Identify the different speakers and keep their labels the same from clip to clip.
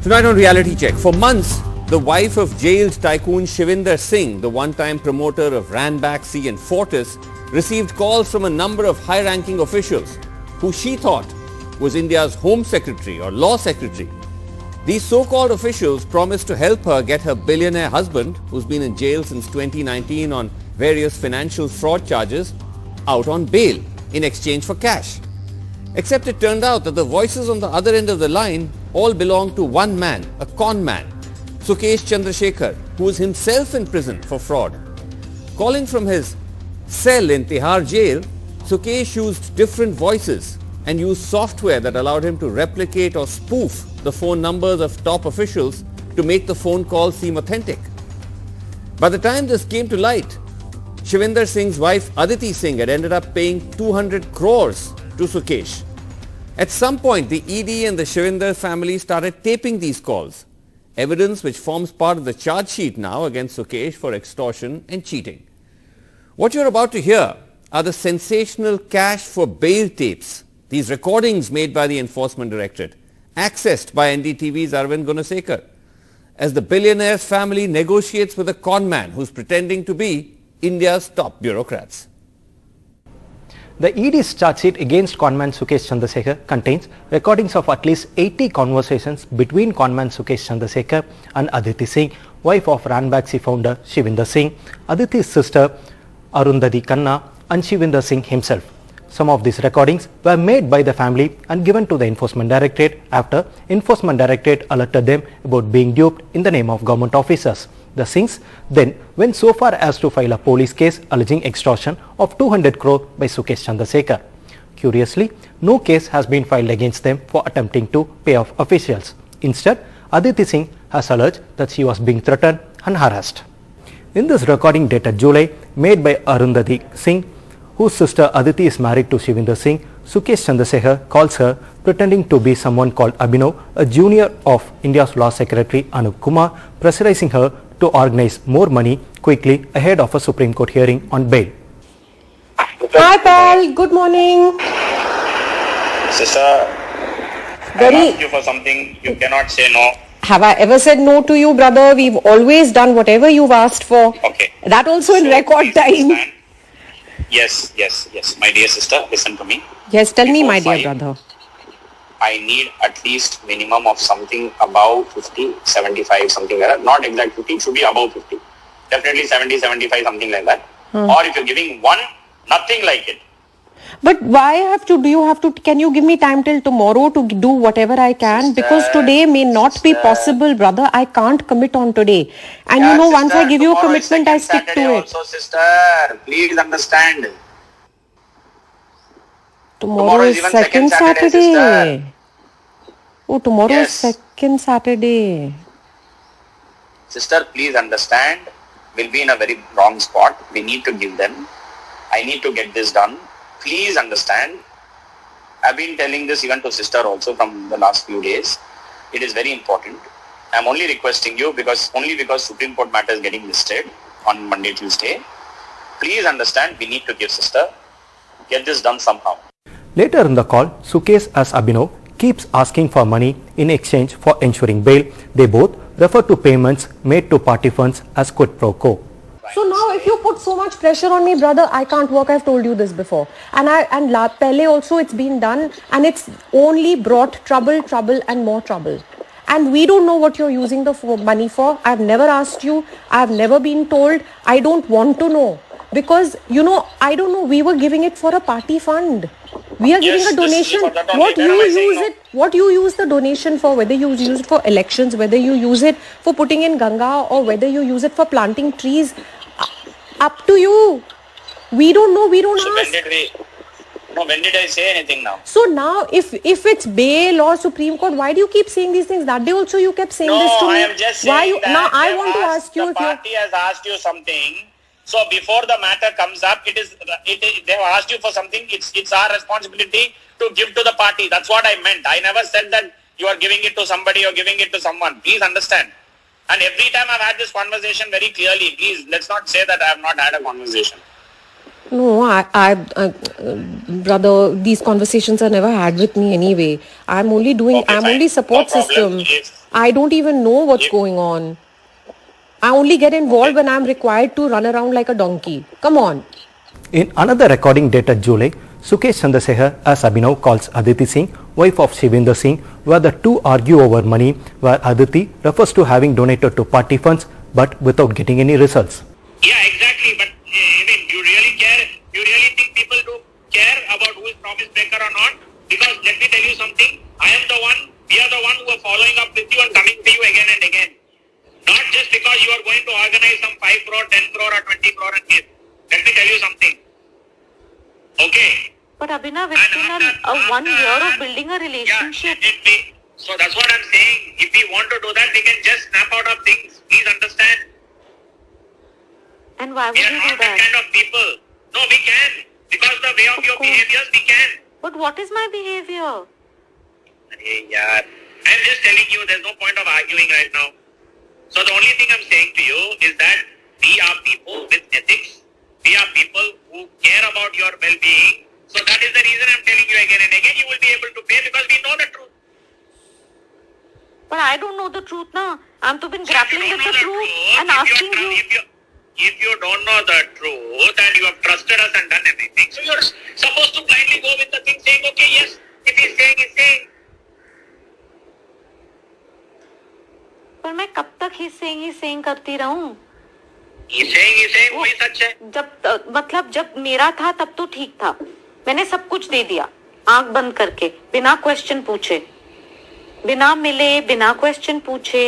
Speaker 1: Tonight on Reality Check, for months, the wife of jailed tycoon Shivinder Singh, the one-time promoter of Ranbaxy and Fortis, received calls from a number of high-ranking officials who she thought was India's Home Secretary or Law Secretary. These so-called officials promised to help her get her billionaire husband, who's been in jail since 2019 on various financial fraud charges, out on bail in exchange for cash. Except it turned out that the voices on the other end of the line all belong to one man, a Conman, Sukesh Chandrashekhar, who was himself in prison for fraud. Calling from his cell in Tihar jail, Sukesh used different voices and used software that allowed him to replicate or spoof the phone numbers of top officials to make the phone call seem authentic. By the time this came to light, Shivinder Singh's wife Aditi Singh had ended up paying 200 crores to Sukesh. At some point, the ED and the Shivinder family started taping these calls, evidence which forms part of the charge sheet now against Sukesh for extortion and cheating. What you're about to hear are the sensational cash for bail tapes, these recordings made by the Enforcement Directorate, accessed by NDTV's Arvind Gunasekar, as the billionaire's family negotiates with a conman who's pretending to be India's top bureaucrats.
Speaker 2: The ED's charge sheet against Conman Sukesh Chandrashekhar contains recordings of at least 80 conversations between Conman Sukesh Chandrashekhar and Aditi Singh, wife of Ranbaxy founder Shivinder Singh, Aditi's sister Arundhati Khanna and Shivinder Singh himself. Some of these recordings were made by the family and given to the Enforcement Directorate after Enforcement Directorate alerted them about being duped in the name of government officers. The Singhs then went so far as to file a police case alleging extortion of 200 crore by Sukesh Chandrashekhar. Curiously, no case has been filed against them for attempting to pay off officials. Instead, Aditi Singh has alleged that she was being threatened and harassed. In this recording dated July, made by Arundhati Singh, whose sister Aditi is married to Shivinder Singh, Sukesh Chandrashekhar calls her pretending to be someone called Abhinav, a junior of India's Law Secretary Anup Kumar, pressurizing her to organize more money quickly ahead of a Supreme Court hearing on bail.
Speaker 3: Hi Pal, good morning.
Speaker 4: Sister, I asked you for something, you cannot say no.
Speaker 3: Have I ever said no to you, brother? We've always done whatever you've asked for.
Speaker 4: Okay.
Speaker 3: That also in record time.
Speaker 4: Understand. Yes, my dear sister, listen to me.
Speaker 3: Yes, tell me,
Speaker 4: Before
Speaker 3: my dear
Speaker 4: 5,
Speaker 3: brother.
Speaker 4: I need at least minimum of something above 50, 75, something like that. Not exact 50, it should be above 50. Definitely 70, 75, something like that. Or if you're giving one, nothing like it.
Speaker 3: But why can you give me time till tomorrow to do whatever I can? Because today may not be possible, brother. I can't commit on today. And
Speaker 4: Yeah,
Speaker 3: once I
Speaker 4: sister,
Speaker 3: give you a
Speaker 4: tomorrow is
Speaker 3: commitment, I
Speaker 4: second
Speaker 3: stick to
Speaker 4: Saturday
Speaker 3: it.
Speaker 4: Also, sister, please understand.
Speaker 3: Tomorrow is
Speaker 4: even
Speaker 3: second
Speaker 4: Saturday,
Speaker 3: Saturday. Oh, tomorrow is
Speaker 4: Yes.
Speaker 3: second Saturday.
Speaker 4: Sister, please understand. We'll be in a very wrong spot. We need to give them. I need to get this done. Please understand. I've been telling this even to sister also from the last few days. It is very important. I'm only requesting you because Supreme Court matter is getting listed on Monday, Tuesday. Please understand, we need to give sister. Get this done somehow.
Speaker 2: Later in the call, Sukesh as Abhinav keeps asking for money in exchange for ensuring bail. They both refer to payments made to party funds as quid pro quo.
Speaker 3: So now if you put so much pressure on me, brother, I can't work. I've told you this before. And pehle also it's been done and it's only brought trouble and more trouble. And we don't know what you're using the money for. I've never asked you. I've never been told. I don't want to know. Because, I don't know, we were giving it for a party fund. We are giving a donation. What you use the donation for, whether you use it for elections, whether you use it for putting in Ganga or whether you use it for planting trees, up to you. We don't know, we don't ask.
Speaker 4: When did I say anything now?
Speaker 3: So now, if it's bail or Supreme Court, why do you keep saying these things? That day also you kept saying this to me.
Speaker 4: No, I am just saying that
Speaker 3: now I want to ask you
Speaker 4: the party has asked you something. So before the matter comes up, they have asked you for something. It's our responsibility to give to the party. That's what I meant. I never said that you are giving it to somebody or giving it to someone. Please understand. And every time I've had this conversation very clearly, please let's not say that I have not had a conversation.
Speaker 3: No, brother, these conversations are never had with me anyway. I'm only support system. I don't even know what's going on. I only get involved when I'm required to run around like a donkey. Come on.
Speaker 2: In another recording dated July, Sukesh Chandrashekhar, as Abhinav calls Aditi Singh, wife of Shivinder Singh, where the two argue over money, where Aditi refers to having donated to party funds but without getting any results.
Speaker 5: Yeah, exactly. But I mean, you really care? You really think people do care about who is promise breaker or not? Because let me tell you something. I am the one. We are the one who are following up with you and coming to you again and again. Not just because you are going to organize some 5 crore, 10 crore or 20 crore and give. Let me tell you something. Okay.
Speaker 6: But Abhinav, it's been a 1 year of building a relationship.
Speaker 5: Yeah, so that's what I'm saying. If we want to do that, we can just snap out of things. Please understand.
Speaker 6: And why would
Speaker 5: We are
Speaker 6: you
Speaker 5: not
Speaker 6: do
Speaker 5: that
Speaker 6: that?
Speaker 5: kind of people. No, we can. Because the way of your
Speaker 6: course.
Speaker 5: behaviors, we can.
Speaker 6: But what is my behavior?
Speaker 5: Hey, yaar. I'm just telling you, there's no point of arguing right now. So the only thing I'm saying to you is that we are people with ethics. We are people who care about your well-being. So that is the reason I'm telling you again and again. You will be able to pay because we know the truth.
Speaker 6: But I don't know the truth now. I'm to been
Speaker 5: So if you
Speaker 6: grappling
Speaker 5: don't
Speaker 6: with
Speaker 5: know
Speaker 6: the truth and
Speaker 5: if
Speaker 6: asking
Speaker 5: you're
Speaker 6: you.
Speaker 5: If you don't know the truth and you have trusted us and done everything, so you're supposed to blindly go with the thing saying, okay, yes, if he's saying, he's saying.
Speaker 6: पर मैं कब तक he saying करती रहूं?
Speaker 5: He's saying, वही सच है.
Speaker 6: जब मतलब जब मेरा था तब तो ठीक था. मैंने सब कुछ दे दिया आंख बंद करके बिना क्वेश्चन पूछे, बिना मिले, बिना क्वेश्चन पूछे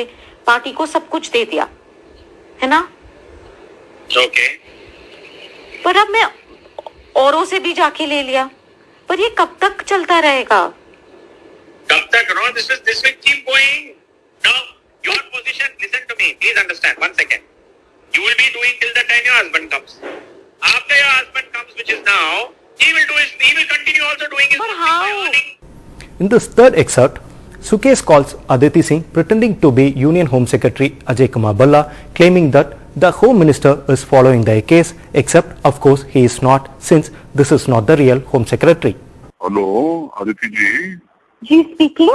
Speaker 6: पार्टी को सब कुछ दे दिया, है ना?
Speaker 5: Okay.
Speaker 6: पर अब मैं औरों से भी जाके ले लिया. पर ये कब तक चलता रहेगा?
Speaker 5: कब तक? No, this will keep going. Now, your position, listen to me, please understand, 1 second. You will be doing till the time your husband comes. After your husband comes, which is now, he will continue also doing his
Speaker 6: But
Speaker 5: own
Speaker 6: how?
Speaker 5: thing by earning.
Speaker 2: In this third excerpt, Sukesh calls Aditi Singh pretending to be Union Home Secretary Ajay Kumar Bhalla, claiming that the Home Minister is following the case, except of course he is not, since this is not the real Home Secretary.
Speaker 7: Hello, Aditi ji.
Speaker 6: Ji speaking.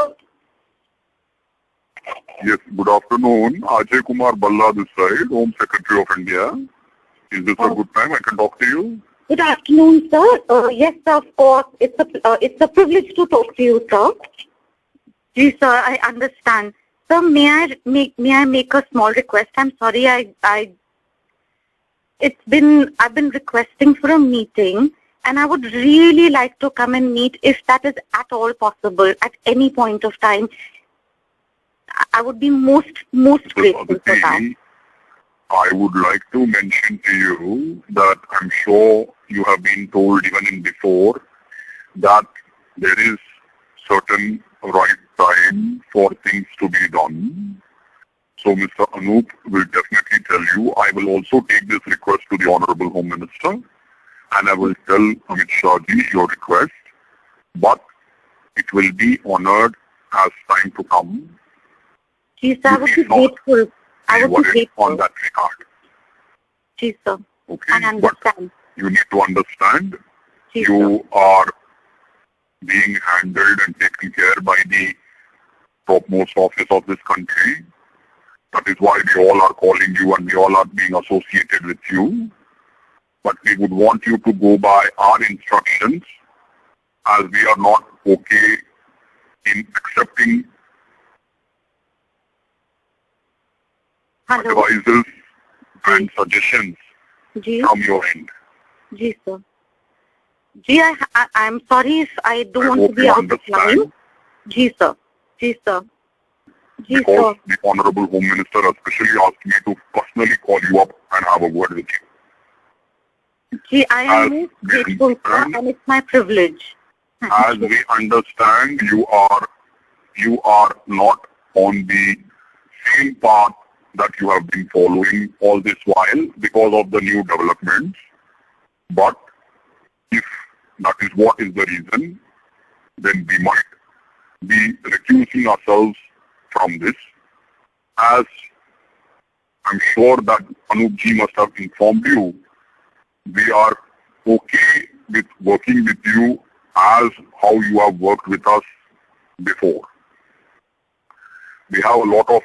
Speaker 7: Yes, good afternoon. Ajay Kumar Bhalla this side, Home Secretary of India. Is this a good time? I can talk to you?
Speaker 8: Good afternoon, sir. Yes, sir, of course. It's a privilege to talk to you, sir. Yes, sir, I understand. Sir, may I make a small request? I'm sorry, I've been requesting for a meeting, and I would really like to come and meet if that is at all possible at any point of time. I would be most grateful for that.
Speaker 7: I would like to mention to you that I'm sure you have been told even in before that there is certain right time for things to be done. So Mr. Anup will definitely tell you. I will also take this request to the Honorable Home Minister and I will tell Amit Shah ji your request. But it will be honored as time to come.
Speaker 8: Yes, I would be grateful. I would be grateful.
Speaker 7: On that regard.
Speaker 8: Yes, sir.
Speaker 7: Okay.
Speaker 8: I understand.
Speaker 7: But you need to understand
Speaker 8: Yes,
Speaker 7: you are being handled and taken care by the topmost office of this country. That is why we all are calling you and we all are being associated with you. But we would want you to go by our instructions as we are not okay in accepting
Speaker 8: Hello.
Speaker 7: advices and suggestions
Speaker 8: Ji.
Speaker 7: from your end.
Speaker 8: Ji, sir. Ji, I'm sorry if I don't want to
Speaker 7: hope
Speaker 8: be
Speaker 7: you
Speaker 8: out of line.
Speaker 7: understand.
Speaker 8: Ji, sir. Ji, sir. Ji,
Speaker 7: Because
Speaker 8: sir.
Speaker 7: the Honorable Home Minister especially asked me to personally call you up and have a word with you.
Speaker 8: Ji, I am
Speaker 7: As
Speaker 8: most
Speaker 7: we
Speaker 8: grateful, sir,
Speaker 7: understand-
Speaker 8: and it's my privilege.
Speaker 7: As we understand, you are not on the same path that you have been following all this while because of the new developments. But if that is what is the reason, then we might be recusing ourselves from this. As I'm sure that Anup ji must have informed you, we are okay with working with you as how you have worked with us before. we have a lot of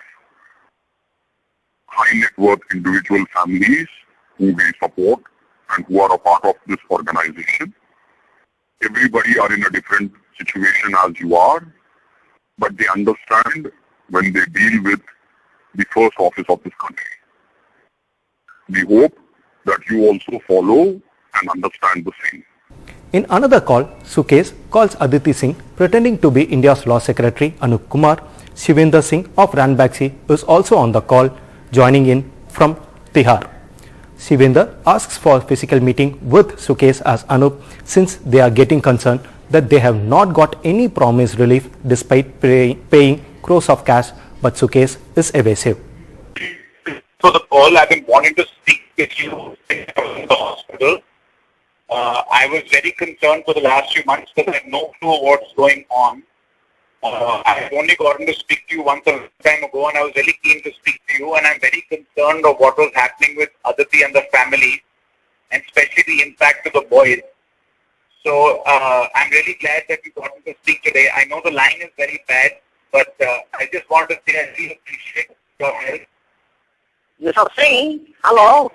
Speaker 7: high net worth individual families who we support and who are a part of this organization. Everybody are in a different situation as you are, but they understand when they deal with the first office of this country. We hope that you also follow and understand the same.
Speaker 2: In another call, Sukesh calls Aditi Singh pretending to be India's Law Secretary Anup Kumar. Shivinder Singh of Ranbaxy is also on the call, joining in from Tihar. Shivinder asks for a physical meeting with Sukesh as Anup, since they are getting concerned that they have not got any promised relief despite paying crores of cash, but Sukesh is evasive.
Speaker 5: So the call, I've been wanting to speak with you in the hospital. I was very concerned for the last few months because I have no clue what's going on. I've only gotten to speak to you once a time ago, and I was very keen to speak to you, and I'm very concerned of what was happening with Aditi and the family, and especially the impact to the boys. So I'm really glad that you got to speak today. I know the line is very bad, but I just want to say I really appreciate your help.
Speaker 9: Mr. Singh, hello.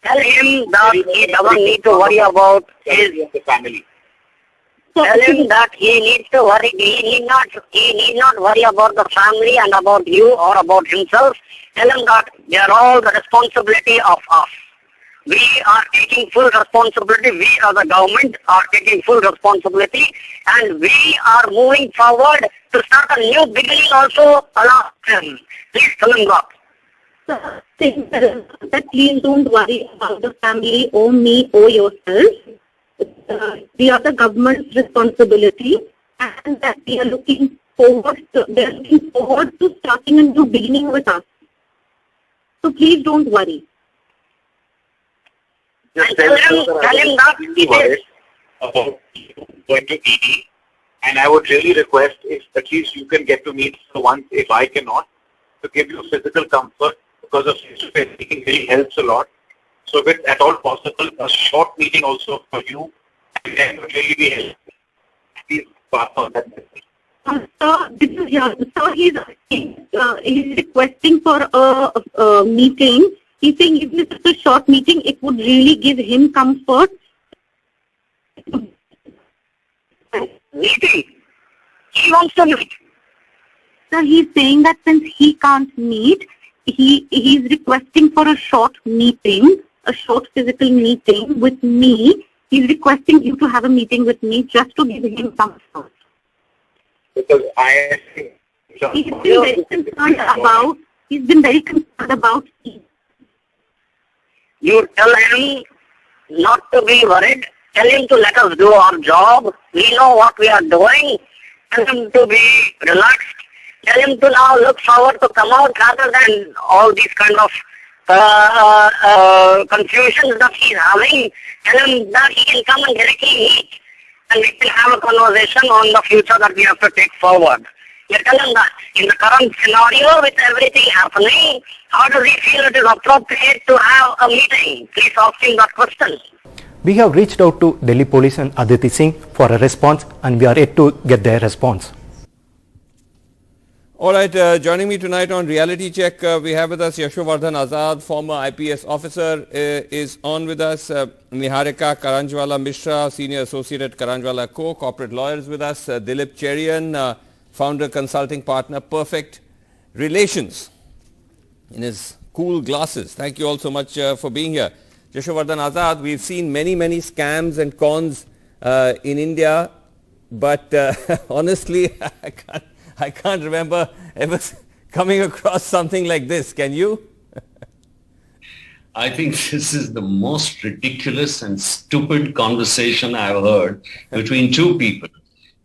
Speaker 9: Tell him that he doesn't need to worry about his
Speaker 5: family.
Speaker 9: Tell him that he needs to worry. He need not worry about the family and about you or about himself. Tell him that they are all the responsibility of us. We are taking full responsibility. We as the government are taking full responsibility, and we are moving forward to start a new beginning also along him. Please tell him that.
Speaker 8: That please don't worry about the family or me or yourself. We are the government's responsibility, and that they are looking forward to starting a new beginning with us. So please don't worry.
Speaker 5: Just tell him that he is about going to ED, and I would really request if at least you can get to meet once, if I cannot, to give you physical comfort, because of face-to-face meeting really helps a lot. So if it's at all possible, a short meeting also for you, and would really be helpful. Please pass on that message.
Speaker 8: Sir, this is he's requesting for a meeting. He's saying if this is a short meeting, it would really give him comfort.
Speaker 9: Meeting. He wants to meet.
Speaker 8: Sir, he's saying that since he can't meet, he's requesting for a short meeting, a short physical meeting with me. He's requesting you to have a meeting with me just to give him comfort.
Speaker 5: Because
Speaker 8: he's been very concerned about
Speaker 9: You tell him not to be worried. Tell him to let us do our job. We know what we are doing. Tell him to be relaxed. Tell him to now look forward to come out rather than all these kind of confusions that he's having. Tell him that he can come and directly meet, and we can have a conversation on the future that we have to take forward. You tell him that in the current scenario with everything happening, how does he feel it is appropriate to have a meeting? Please ask him that question.
Speaker 2: We have reached out to Delhi Police and Aditi Singh for a response, and we are yet to get their response.
Speaker 1: All right, joining me tonight on Reality Check, we have with us Yashovardhan Azad, former IPS officer, is on with us. Niharika Karanjwala Mishra, senior associate at Karanjwala Co. Corporate lawyers with us. Dilip Cherian, founder, consulting partner, Perfect Relations, in his cool glasses. Thank you all so much for being here. Yashovardhan Azad, we've seen many scams and cons in India, but honestly, I can't remember ever coming across something like this. Can you?
Speaker 10: I think this is the most ridiculous and stupid conversation I've heard between two people.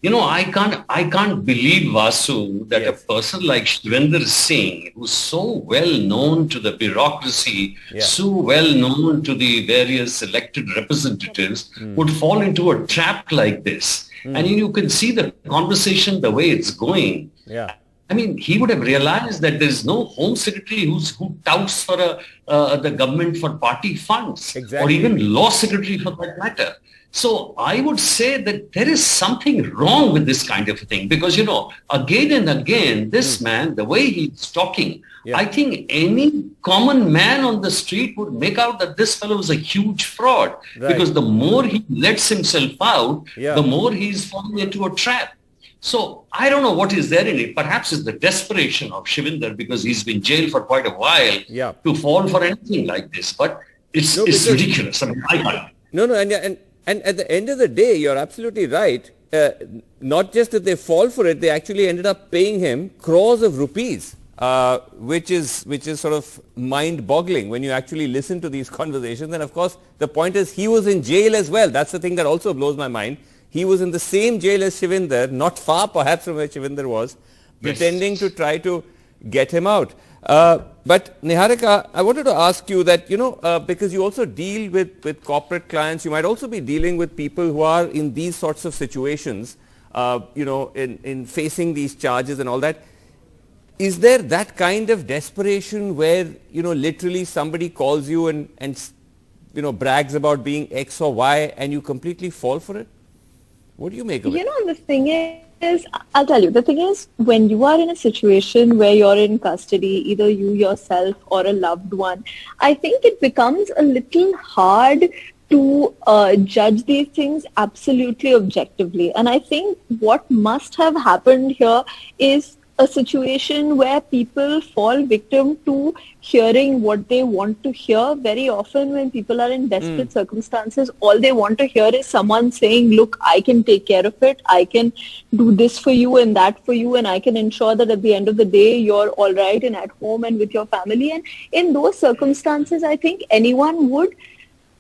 Speaker 10: You know, I can't believe, Vasu, that a person like Shivinder Singh, who's so well known to the bureaucracy, so well known to the various elected representatives, would fall into a trap like this. And you can see the conversation, the way it's going. I mean, he would have realized that there is no Home Secretary who touts for the government for party funds, or even Law Secretary for that matter. So I would say that there is something wrong with this kind of a thing because, again and again, this man, the way he's talking, I think any common man on the street would make out that this fellow is a huge fraud because the more he lets himself out, the more he's falling into a trap. So I don't know what is there in it. Perhaps it's the desperation of Shivinder because he's been jailed for quite a while to fall for anything like this. But it's ridiculous. I mean, I can't.
Speaker 1: No, and at the end of the day, you're absolutely right. Not just that they fall for it, they actually ended up paying him crores of rupees, which is sort of mind-boggling when you actually listen to these conversations. And of course, the point is he was in jail as well. That's the thing that also blows my mind. He was in the same jail as Shivinder, not far perhaps from where Shivinder was, pretending to try to get him out. But Niharika, I wanted to ask you that, because you also deal with corporate clients, you might also be dealing with people who are in these sorts of situations, in facing these charges and all that. Is there that kind of desperation where, literally somebody calls you and brags about being X or Y and you completely fall for it? What do you make of it?
Speaker 11: The thing is, I'll tell you, the thing is, when you are in a situation where you're in custody, either you yourself or a loved one, I think it becomes a little hard to judge these things absolutely objectively. And I think what must have happened here is a situation where people fall victim to hearing what they want to hear. Very often when people are in desperate circumstances, all they want to hear is someone saying, look, I can take care of it. I can do this for you and that for you. And I can ensure that at the end of the day, you're all right and at home and with your family. And in those circumstances, I think anyone would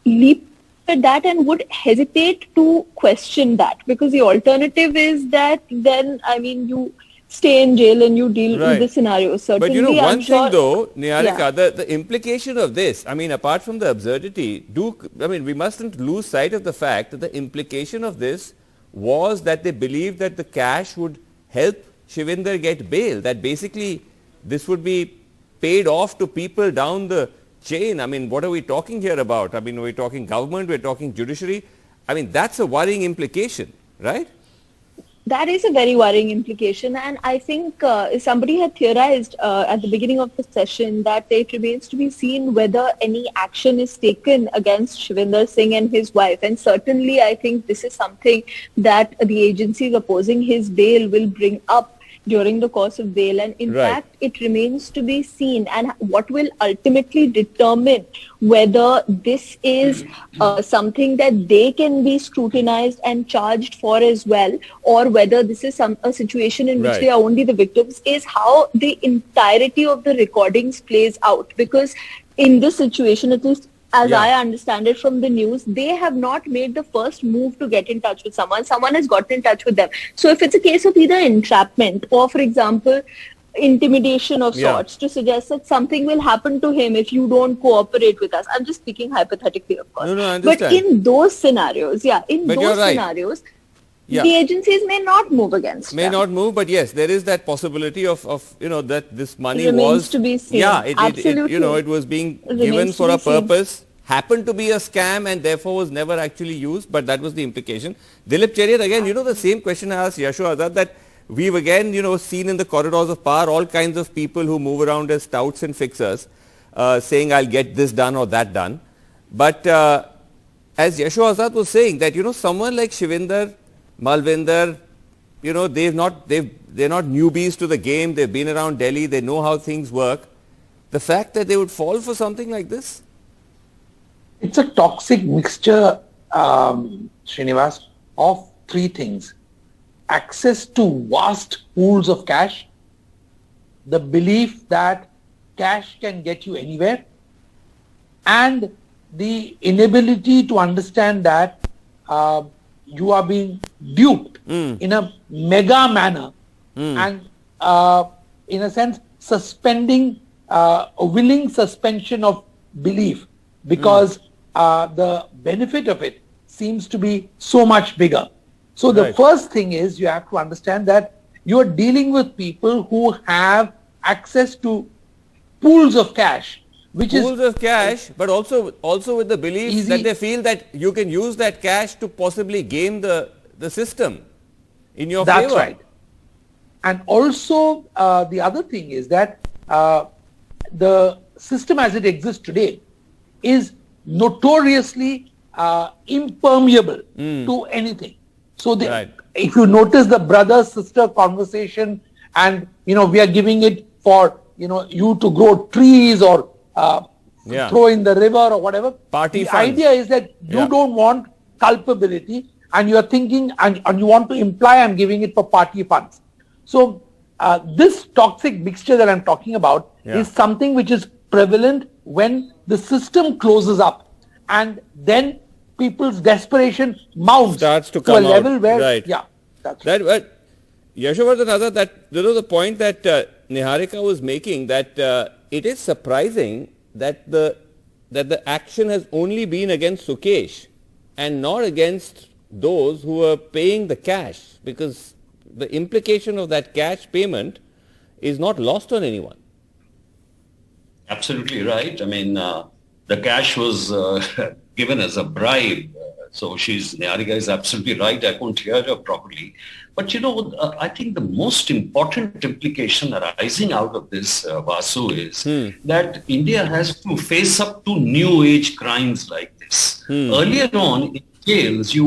Speaker 11: leap at that and would hesitate to question that, because the alternative is that then, you stay in jail and you deal with the scenario. Certainly,
Speaker 1: but one thing though, Niharika, the implication of this, apart from the absurdity, we mustn't lose sight of the fact that the implication of this was that they believed that the cash would help Shivinder get bail, that basically this would be paid off to people down the chain. What are we talking here about? We're talking government, we're talking judiciary. That's a worrying implication, right?
Speaker 11: That is a very worrying implication, and I think somebody had theorized at the beginning of the session that it remains to be seen whether any action is taken against Shivinder Singh and his wife. And certainly I think this is something that the agencies opposing his bail will bring up during the course of bail, and in fact it remains to be seen, and what will ultimately determine whether this is something that they can be scrutinized and charged for as well, or whether this is a situation in which they are only the victims, is how the entirety of the recordings plays out. Because in this situation, at least as I understand it from the news, they have not made the first move to get in touch with someone. Someone has gotten in touch with them. So if it's a case of either entrapment or, for example, intimidation of sorts to suggest that something will happen to him if you don't cooperate with us. I'm just speaking hypothetically, of course.
Speaker 1: No, I understand.
Speaker 11: But in those scenarios, scenarios, the agencies may not move against them.
Speaker 1: Not move, but yes, there is that possibility of that this money
Speaker 11: remains to be seen.
Speaker 1: It was being given for a purpose, happened to be a scam and therefore was never actually used, but that was the implication. Dilip Cherian, again, the same question I asked Yashu Azad, that we've again, seen in the corridors of power all kinds of people who move around as touts and fixers, saying I'll get this done or that done. But as Yashu Azad was saying that, someone like Shivinder, Malvinder, they're not newbies to the game. They've been around Delhi. They know how things work. The fact that they would fall for something like this?
Speaker 12: It's a toxic mixture, Srinivas, of three things. Access to vast pools of cash, the belief that cash can get you anywhere, and the inability to understand that you are being duped in a mega manner and in a sense suspending a willing suspension of belief, because the benefit of it seems to be so much bigger. So the first thing is you have to understand that you are dealing with people who have access to pools of cash which
Speaker 1: pools
Speaker 12: is
Speaker 1: of cash, but also with the belief
Speaker 12: Easy.
Speaker 1: that they feel that you can use that cash to possibly game the system in your
Speaker 12: that's
Speaker 1: favor.
Speaker 12: right. And also the other thing is that the system as it exists today is notoriously impermeable to anything. So if you notice the brother-sister conversation, and we are giving it for you to grow trees or throw in the river or whatever.
Speaker 1: Party
Speaker 12: the
Speaker 1: funds.
Speaker 12: idea is that you don't want culpability, and you are thinking and you want to imply I'm giving it for party funds. So this toxic mixture that I'm talking about is something which is prevalent when the system closes up, and then people's desperation mounts
Speaker 1: starts to
Speaker 12: a
Speaker 1: come
Speaker 12: level
Speaker 1: out.
Speaker 12: where
Speaker 1: Right.
Speaker 12: that's right.
Speaker 1: But Yashovardhan, that the point that Niharika was making, that it is surprising that the action has only been against Sukesh and not against those who are paying the cash, because the implication of that cash payment is not lost on anyone.
Speaker 10: Absolutely right. I mean, the cash was given as a bribe. So Niharika is absolutely right. I couldn't hear her properly. But I think the most important implication arising out of this, Vasu, is that India has to face up to new age crimes like this. Earlier on, in jails, you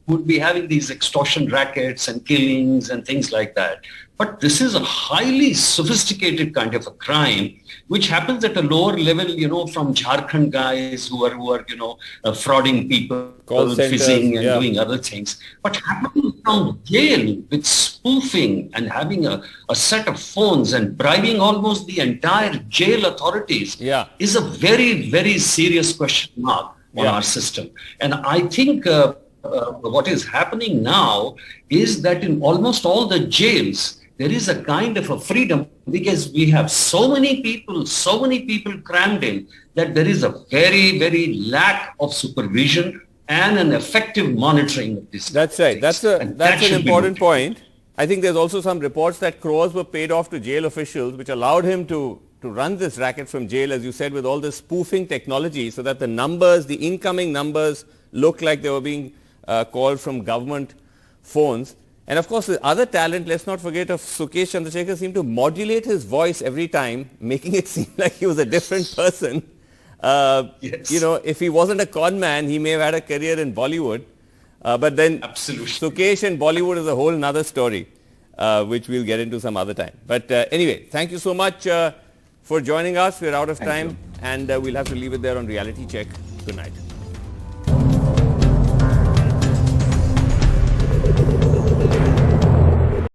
Speaker 10: would be having these extortion rackets and killings and things like that. But this is a highly sophisticated kind of a crime, which happens at a lower level, from Jharkhand guys who are frauding people, fizzing and doing other things. But happening from jail with spoofing and having a set of phones and bribing almost the entire jail authorities is a very, very serious question mark on our system. And I think what is happening now is that in almost all the jails, there is a kind of a freedom, because we have so many people crammed in, that there is a very, very lack of supervision and an effective monitoring of this.
Speaker 1: That's right. That's an important point. I think there's also some reports that crores were paid off to jail officials, which allowed him to run this racket from jail, as you said, with all this spoofing technology, so that the incoming numbers look like they were being called from government phones. And of course, the other talent, let's not forget, of Sukesh Chandrashekhar, seemed to modulate his voice every time, making it seem like he was a different person. If he wasn't a con man, he may have had a career in Bollywood. But then Sukesh and Bollywood is a whole nother story, which we'll get into some other time. But anyway, thank you so much for joining us. We're out of time, and we'll have to leave it there on Reality Check. Good night.